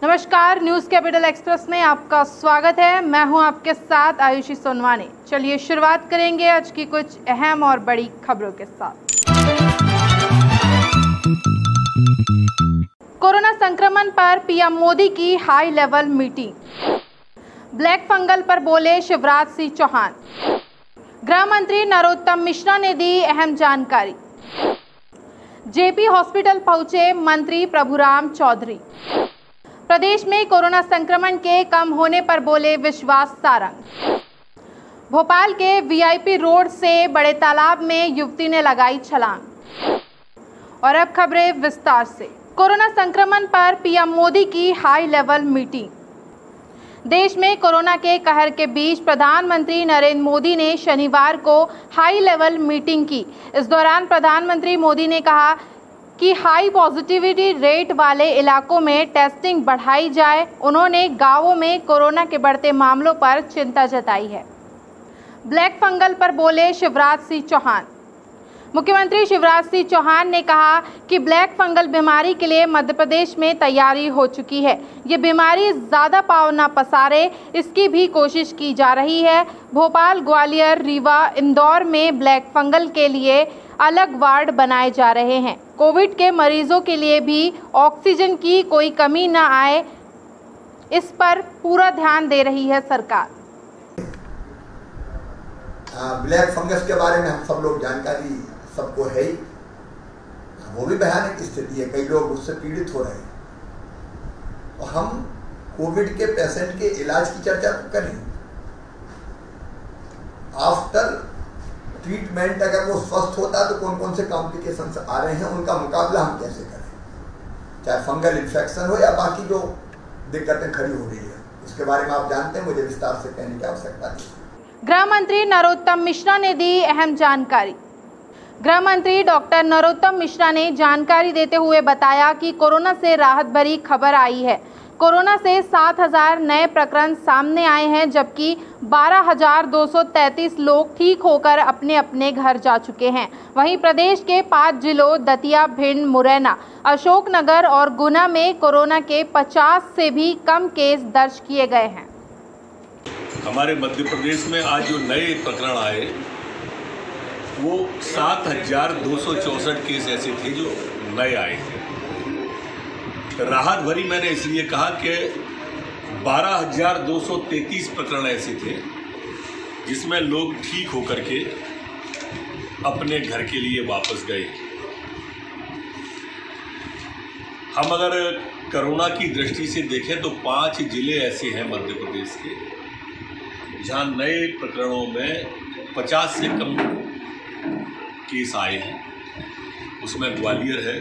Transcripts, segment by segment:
नमस्कार, news capital express में आपका स्वागत है। मैं हूं आपके साथ आयुषी सोनवानी। चलिए शुरुआत करेंगे आज की कुछ अहम और बड़ी खबरों के साथ। कोरोना संक्रमण पर पीएम मोदी की high level meeting. Black fungal पर बोले शिवराज सिंह चौहान। गृह मंत्री नरोत्तम मिश्रा ने दी अहम जानकारी। जेपी हॉस्पिटल पहुंचे मंत्री प्रभुराम चौधरी। प्रदेश में कोरोना संक्रमण के कम होने पर बोले विश्वास सारंग। भोपाल के वीआईपी रोड से बड़े तालाब में युवती ने लगाई छलांग। और अब खबरें विस्तार से। कोरोना संक्रमण पर पीएम मोदी की हाई लेवल मीटिंग। देश में कोरोना के कहर के बीच प्रधानमंत्री नरेंद्र मोदी ने शनिवार को हाई लेवल मीटिंग की। इस दौरान प्रधानमंत्री मोदी ने कहा कि हाई पॉजिटिविटी रेट वाले इलाकों में टेस्टिंग बढ़ाई जाए। उन्होंने गांवों में कोरोना के बढ़ते मामलों पर चिंता जताई है। ब्लैक फंगल पर बोले शिवराज सिंह चौहान। मुख्यमंत्री शिवराज सिंह चौहान ने कहा कि ब्लैक फंगल बीमारी के लिए मध्य प्रदेश में तैयारी हो चुकी है। ये बीमारी ज़्यादा पाँव न पसारे, इसकी भी कोशिश की जा रही है। भोपाल, ग्वालियर, रीवा, इंदौर में ब्लैक फंगल के लिए अलग वार्ड बनाए जा रहे हैं। कोविड के मरीजों के लिए भी ऑक्सीजन की कोई कमी न आए, इस पर पूरा ध्यान दे रही है सरकार। ब्लैक फंगस के बारे में हम सब लोग जानकारी सबको है ही। वो भी भयानक स्थिति है, कई लोग उससे पीड़ित हो रहे हैं। तो हम कोविड के पेशेंट के इलाज की चर्चा करें। आफ्टर ट्रीटमेंट अगर वो स्वस्थ होता है तो कौन कौन से कॉम्प्लिकेशंस आ रहे हैं, उनका मुकाबला हम कैसे करें, चाहे फंगल इन्फेक्शन हो या बाकी जो दिक्कतें खड़ी हो रही है, उसके बारे में आप जानते हैं, मुझे विस्तार से कहने की आवश्यकता नहीं। गृह मंत्री नरोत्तम मिश्रा ने दी अहम जानकारी। गृह मंत्री डॉक्टर नरोत्तम मिश्रा ने जानकारी देते हुए बताया कि कोरोना से राहत भरी खबर आई है। कोरोना से 7,000 नए प्रकरण सामने आए हैं, जबकि 12,233 लोग ठीक होकर अपने अपने घर जा चुके हैं। वहीं प्रदेश के 5 जिलों दतिया, भिंड, मुरैना, अशोकनगर और गुना में कोरोना के 50 से भी कम केस दर्ज किए गए हैं। हमारे मध्य प्रदेश में आज जो नए प्रकरण आए वो 7,264 केस ऐसे थे जो नए आए थे। राहत भरी मैंने इसलिए कहा कि 12,233 प्रकरण ऐसे थे जिसमें लोग ठीक होकर के अपने घर के लिए वापस गए। हम अगर कोरोना की दृष्टि से देखें तो 5 जिले ऐसे हैं मध्य प्रदेश के जहां नए प्रकरणों में 50 से कम केस आए हैं। उसमें ग्वालियर है,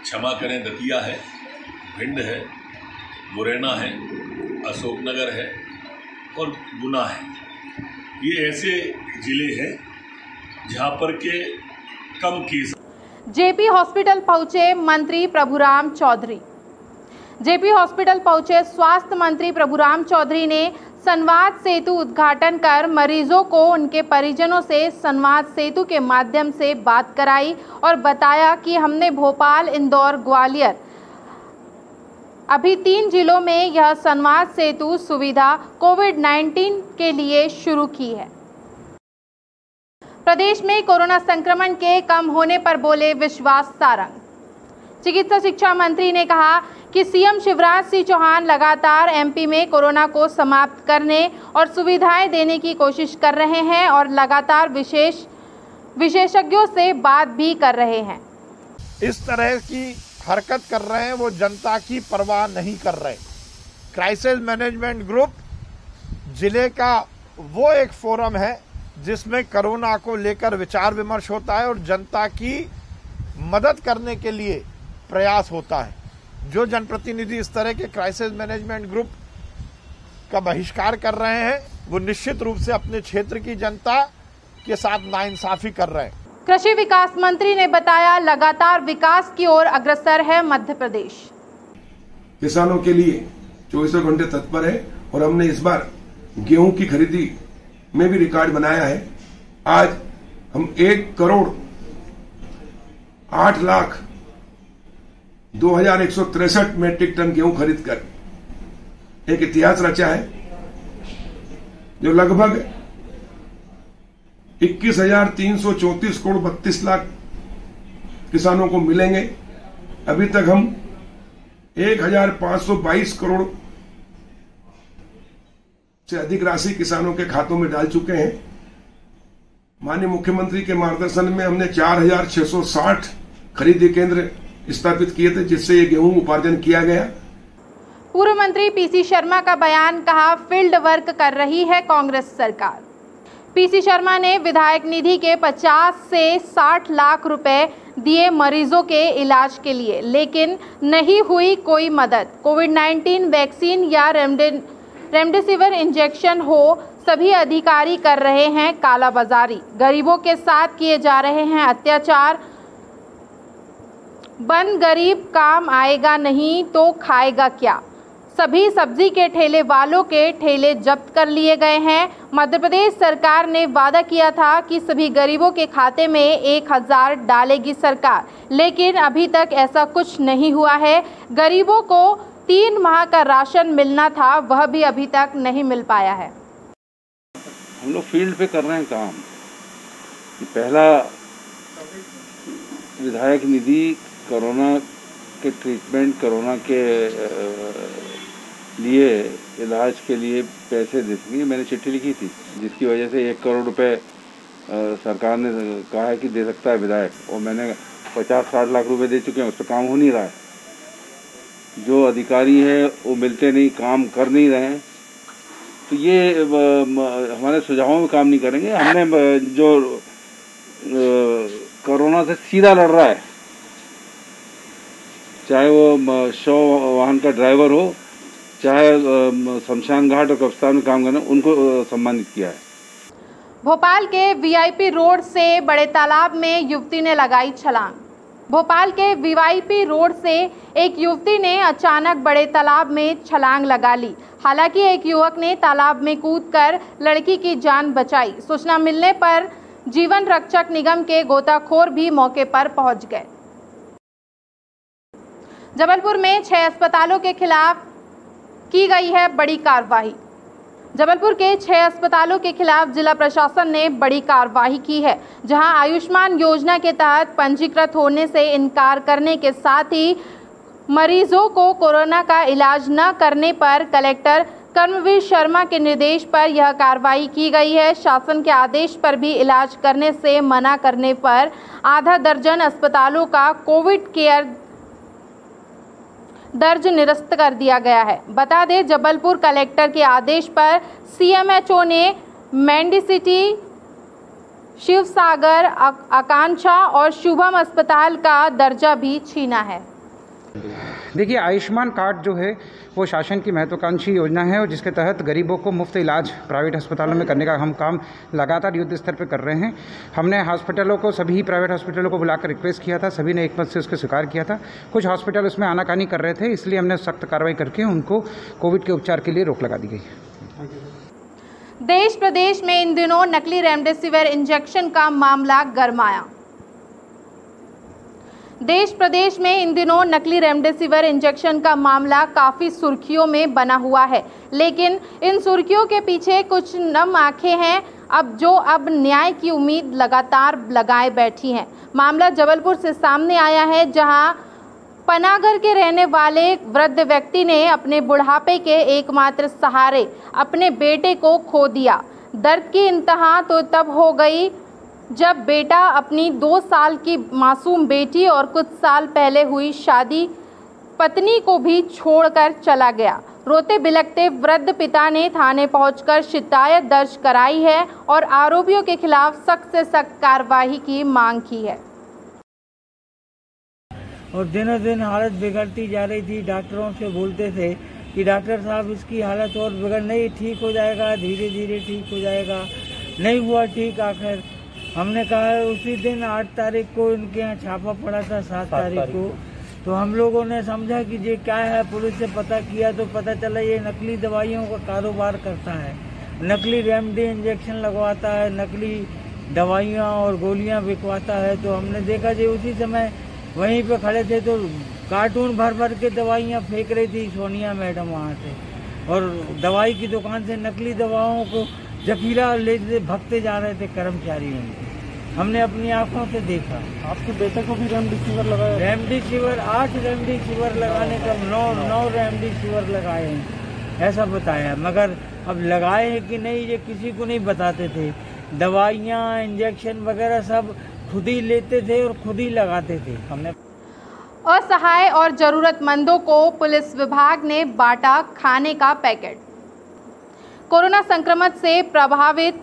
क्षमा करें दतिया है, भिंड है, मुरैना है, अशोकनगर है और गुना है। ये ऐसे जिले हैं जहां पर के कम केस। जेपी हॉस्पिटल पहुंचे मंत्री प्रभुराम चौधरी। जेपी हॉस्पिटल पहुंचे स्वास्थ्य मंत्री प्रभुराम चौधरी ने संवाद सेतु उद्घाटन कर मरीजों को उनके परिजनों से संवाद सेतु के माध्यम से बात कराई और बताया कि हमने भोपाल, इंदौर, ग्वालियर अभी 3 जिलों में यह संवाद सेतु सुविधा कोविड-19 के लिए शुरू की है। प्रदेश में कोरोना संक्रमण के कम होने पर बोले विश्वास सारंग। चिकित्सा शिक्षा मंत्री ने कहा कि सीएम शिवराज सिंह चौहान लगातार एमपी में कोरोना को समाप्त करने और सुविधाएं देने की कोशिश कर रहे हैं और लगातार विशेषज्ञों से बात भी कर रहे हैं। इस तरह की हरकत कर रहे हैं, वो जनता की परवाह नहीं कर रहे। क्राइसिस मैनेजमेंट ग्रुप जिले का वो एक फोरम है जिसमें कोरोना को लेकर विचार विमर्श होता है और जनता की मदद करने के लिए प्रयास होता है। जो जनप्रतिनिधि इस तरह के क्राइसिस मैनेजमेंट ग्रुप का बहिष्कार कर रहे हैं वो निश्चित रूप से अपने क्षेत्र की जनता के साथ नाइंसाफी कर रहे हैं। कृषि विकास मंत्री ने बताया लगातार विकास की ओर अग्रसर है मध्य प्रदेश। किसानों के लिए 24 घंटे तत्पर है और हमने इस बार गेहूं की खरीदी में भी रिकॉर्ड बनाया है। आज हम 1 करोड़ 8 लाख 2163 मेट्रिक टन गेहूं खरीदकर एक इतिहास रचा है, जो लगभग 21,334 करोड़ 32 लाख किसानों को मिलेंगे। अभी तक हम 1,522 करोड़ से अधिक राशि किसानों के खातों में डाल चुके हैं। माननीय मुख्यमंत्री के मार्गदर्शन में हमने 4,660 खरीदी केंद्र स्थापित किए थे, जिससे ये गेहूं उपार्जन किया गया। पूर्व मंत्री पीसी शर्मा का बयान, कहा फील्ड वर्क कर रही है कांग्रेस सरकार। पीसी शर्मा ने विधायक निधि के 50 से 60 लाख रुपए दिए मरीजों के इलाज के लिए, लेकिन नहीं हुई कोई मदद। कोविड-19 वैक्सीन या रेमडेसिविर इंजेक्शन हो, सभी अधिकारी कर रहे हैं कालाबाजारी। गरीबों के साथ किए जा रहे हैं अत्याचार। बंद गरीब काम आएगा नहीं तो खाएगा क्या। सभी सब्जी के ठेले वालों के ठेले जब्त कर लिए गए हैं। मध्य प्रदेश सरकार ने वादा किया था कि सभी गरीबों के खाते में 1,000 डालेगी सरकार, लेकिन अभी तक ऐसा कुछ नहीं हुआ है। गरीबों को 3 माह का राशन मिलना था, वह भी अभी तक नहीं मिल पाया है। हम लोग फील्ड पे कर रहे हैं काम। पहला विधायक निधि कोरोना के ट्रीटमेंट, कोरोना के लिए इलाज के लिए पैसे देंगे, मैंने चिट्ठी लिखी थी, जिसकी वजह से 1 करोड़ रुपए सरकार ने कहा है कि दे सकता है विधायक, और मैंने 50-60 लाख रुपए दे चुके हैं। उस पर काम हो नहीं रहा है। जो अधिकारी हैं वो मिलते नहीं, काम कर नहीं रहे हैं। तो ये हमारे सुझावों में काम नहीं करेंगे। हमने जो कोरोना से सीधा लड़ रहा है, चाहे वो शव वाहन का ड्राइवर हो, चाहे शमशान घाट और कब्रिस्तान में काम करना, उनको सम्मानित किया है। भोपाल के वीआईपी रोड से बड़े तालाब में युवती ने लगाई छलांग। भोपाल के वीआईपी रोड से एक युवती ने अचानक बड़े तालाब में छलांग लगा ली। हालांकि एक युवक ने तालाब में कूदकर लड़की की जान बचाई। सूचना मिलने पर जीवन रक्षक निगम के गोताखोर भी मौके पर पहुंच गए। जबलपुर में 6 अस्पतालों के खिलाफ की गई है बड़ी कार्रवाई। जबलपुर के 6 अस्पतालों के खिलाफ जिला प्रशासन ने बड़ी कार्रवाई की है, जहां आयुष्मान योजना के तहत पंजीकृत होने से इनकार करने के साथ ही मरीजों को कोरोना का इलाज न करने पर कलेक्टर कर्मवीर शर्मा के निर्देश पर यह कार्रवाई की गई है। शासन के आदेश पर भी इलाज करने से मना करने पर आधा दर्जन अस्पतालों का कोविड केयर दर्ज निरस्त कर दिया गया है। बता दें, जबलपुर कलेक्टर के आदेश पर सीएमएचओ ने मेडिसिटी, शिवसागर, आकांक्षा और शुभम अस्पताल का दर्जा भी छीना है। देखिए, आयुष्मान कार्ड जो है वो शासन की महत्वाकांक्षी योजना है, और जिसके तहत गरीबों को मुफ्त इलाज प्राइवेट अस्पतालों में करने का हम काम लगातार युद्ध स्तर पर कर रहे हैं। हमने हॉस्पिटलों को, सभी प्राइवेट हॉस्पिटलों को बुलाकर रिक्वेस्ट किया था, सभी ने एक मत से उसको स्वीकार किया था। कुछ हॉस्पिटल उसमें आनाकानी कर रहे थे, इसलिए हमने सख्त कार्रवाई करके उनको कोविड के उपचार के लिए रोक लगा दी गई। देश प्रदेश में इन दिनों नकली रेमडेसिविर इंजेक्शन का मामला गरमाया। देश प्रदेश में इन दिनों नकली रेमडेसिविर इंजेक्शन का मामला काफ़ी सुर्खियों में बना हुआ है, लेकिन इन सुर्खियों के पीछे कुछ नम आंखें हैं अब न्याय की उम्मीद लगातार लगाए बैठी हैं। मामला जबलपुर से सामने आया है, जहां पनागर के रहने वाले वृद्ध व्यक्ति ने अपने बुढ़ापे के एकमात्र सहारे अपने बेटे को खो दिया। दर्द की इंतहा तो तब हो गई जब बेटा अपनी 2 साल की मासूम बेटी और कुछ साल पहले हुई शादी पत्नी को भी छोड़कर चला गया। रोते बिलखते वृद्ध पिता ने थाने पहुंचकर शिकायत दर्ज कराई है और आरोपियों के खिलाफ सख्त से सख्त कार्रवाई की मांग की है। और दिनों दिन हालत बिगड़ती जा रही थी। डॉक्टरों से बोलते थे कि डॉक्टर साहब इसकी हालत और बिगड़ नहीं, ठीक हो जाएगा, धीरे धीरे ठीक हो जाएगा। नहीं हुआ ठीक। आखिर हमने कहा, उसी दिन 8 तारीख को इनके यहाँ छापा पड़ा था, 7 तारीख को। तो हम लोगों ने समझा कि ये क्या है, पुलिस से पता किया तो पता चला ये नकली दवाइयों का कारोबार करता है, नकली रेमडी इंजेक्शन लगवाता है, नकली दवाइयाँ और गोलियाँ बिकवाता है। तो हमने देखा जी उसी समय वहीं पे खड़े थे तो कार्टून भर भर के दवाइयाँ फेंक रही थी सोनिया मैडम वहाँ से, और दवाई की दुकान से नकली दवाओं को जखीरा लेते भगते जा रहे थे कर्मचारी उनके। हमने अपनी आंखों से देखा। आपके बेटे को भी रेमडेसिविर लगाया? रेमडेसिविर 8 रेमडेसिविर लगाने का 9 रेमडेसिविर लगाए हैं ऐसा बताया, मगर अब लगाए हैं कि नहीं ये किसी को नहीं बताते थे। दवाइयाँ इंजेक्शन वगैरह सब खुद ही लेते थे और खुद ही लगाते थे। हमने असहाय और जरूरतमंदों को पुलिस विभाग ने बांटा खाने का पैकेट। कोरोना संक्रमण से प्रभावित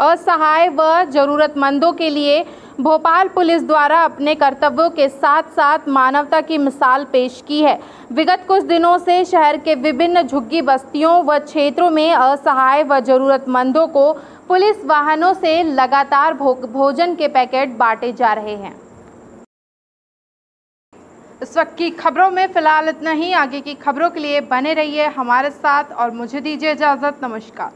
असहाय व जरूरतमंदों के लिए भोपाल पुलिस द्वारा अपने कर्तव्यों के साथ साथ मानवता की मिसाल पेश की है। विगत कुछ दिनों से शहर के विभिन्न झुग्गी बस्तियों व क्षेत्रों में असहाय व जरूरतमंदों को पुलिस वाहनों से लगातार भोजन के पैकेट बांटे जा रहे हैं। इस वक्त की खबरों में फिलहाल इतना ही। आगे की खबरों के लिए बने रहिए हमारे साथ और मुझे दीजिए इजाज़त। नमस्कार।